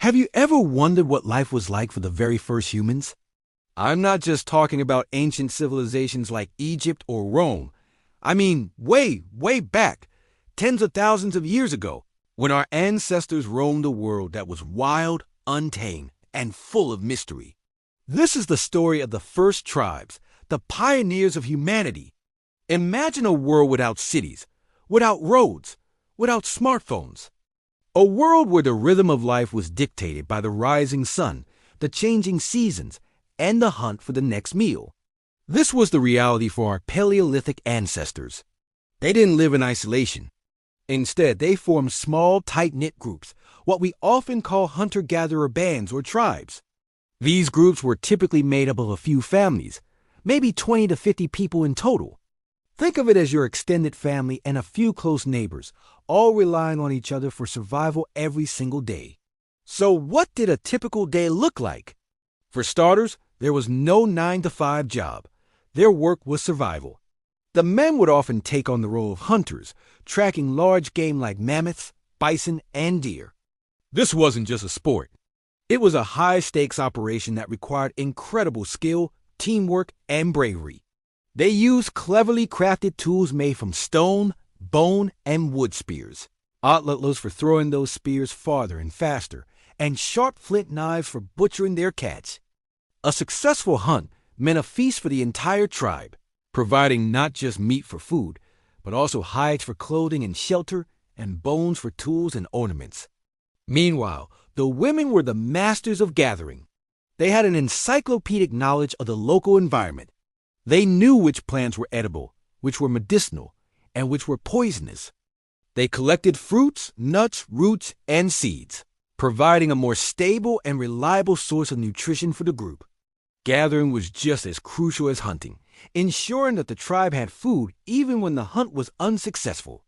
Have you ever wondered what life was like for the very first humans? I'm not just talking about ancient civilizations like Egypt or Rome. I mean, way, way back, tens of thousands of years ago, when our ancestors roamed a world that was wild, untamed, and full of mystery. This is the story of the first tribes, the pioneers of humanity. Imagine a world without cities, without roads, without smartphones. A world where the rhythm of life was dictated by the rising sun, the changing seasons, and the hunt for the next meal. This was the reality for our Paleolithic ancestors. They didn't live in isolation. Instead, they formed small, tight-knit groups, what we often call hunter-gatherer bands or tribes. These groups were typically made up of a few families, maybe 20 to 50 people in total. Think of it as your extended family and a few close neighbors, all relying on each other for survival every single day. So what did a typical day look like? For starters, there was no 9-to-5 job. Their work was survival. The men would often take on the role of hunters, tracking large game like mammoths, bison, and deer. This wasn't just a sport. It was a high-stakes operation that required incredible skill, teamwork, and bravery. They used cleverly crafted tools made from stone, bone, and wood spears, outlaws for throwing those spears farther and faster, and sharp flint knives for butchering their catch. A successful hunt meant a feast for the entire tribe, providing not just meat for food, but also hides for clothing and shelter, and bones for tools and ornaments. Meanwhile, the women were the masters of gathering. They had an encyclopedic knowledge of the local environment. They knew which plants were edible, which were medicinal, and which were poisonous. They collected fruits, nuts, roots, and seeds, providing a more stable and reliable source of nutrition for the group. Gathering was just as crucial as hunting, ensuring that the tribe had food even when the hunt was unsuccessful.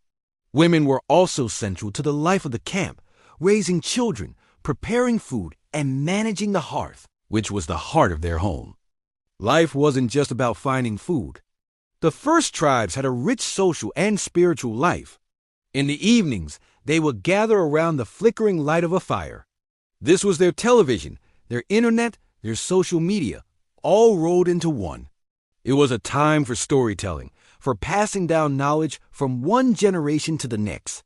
Women were also central to the life of the camp, raising children, preparing food, and managing the hearth, which was the heart of their home. Life wasn't just about finding food. The first tribes had a rich social and spiritual life. In the evenings, they would gather around the flickering light of a fire. This was their television, their internet, their social media, all rolled into one. It was a time for storytelling, for passing down knowledge from one generation to the next.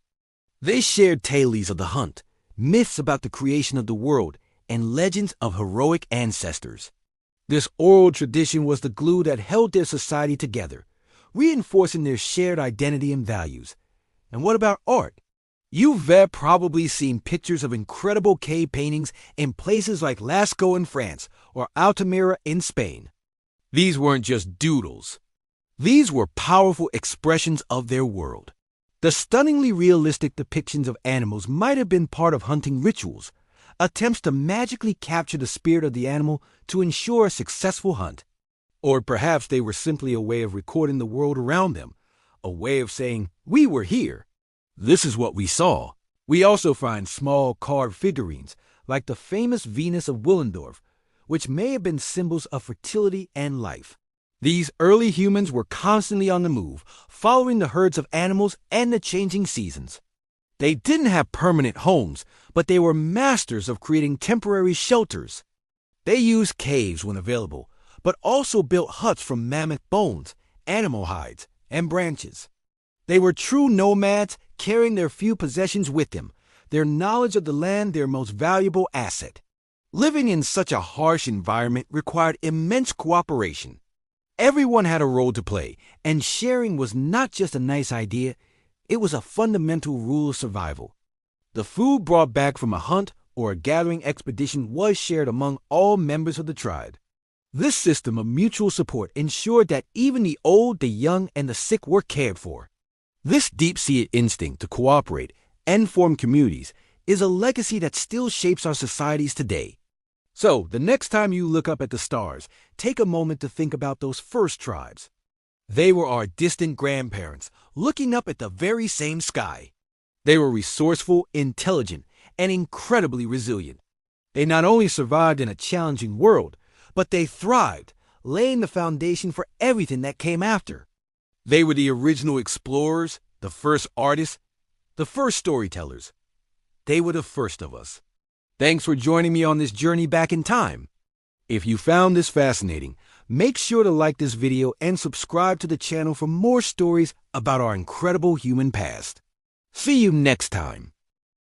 They shared tales of the hunt, myths about the creation of the world, and legends of heroic ancestors. This oral tradition was the glue that held their society together, reinforcing their shared identity and values. And what about art? You've probably seen pictures of incredible cave paintings in places like Lascaux in France or Altamira in Spain. These weren't just doodles. These were powerful expressions of their world. The stunningly realistic depictions of animals might have been part of hunting rituals, attempts to magically capture the spirit of the animal to ensure a successful hunt. Or perhaps they were simply a way of recording the world around them, a way of saying, "We were here. This is what we saw." We also find small carved figurines, like the famous Venus of Willendorf, which may have been symbols of fertility and life. These early humans were constantly on the move, following the herds of animals and the changing seasons. They didn't have permanent homes, but they were masters of creating temporary shelters. They used caves when available, but also built huts from mammoth bones, animal hides, and branches. They were true nomads, carrying their few possessions with them, their knowledge of the land their most valuable asset. Living in such a harsh environment required immense cooperation. Everyone had a role to play, and sharing was not just a nice idea, it was a fundamental rule of survival. The food brought back from a hunt or a gathering expedition was shared among all members of the tribe. This system of mutual support ensured that even the old, the young, and the sick were cared for. This deep-seated instinct to cooperate and form communities is a legacy that still shapes our societies today. So, the next time you look up at the stars, take a moment to think about those first tribes. They were our distant grandparents, looking up at the very same sky. They were resourceful, intelligent, and incredibly resilient. They not only survived in a challenging world, but they thrived, laying the foundation for everything that came after. They were the original explorers, the first artists, the first storytellers. They were the first of us. Thanks for joining me on this journey back in time. If you found this fascinating, make sure to like this video and subscribe to the channel for more stories about our incredible human past. See you next time.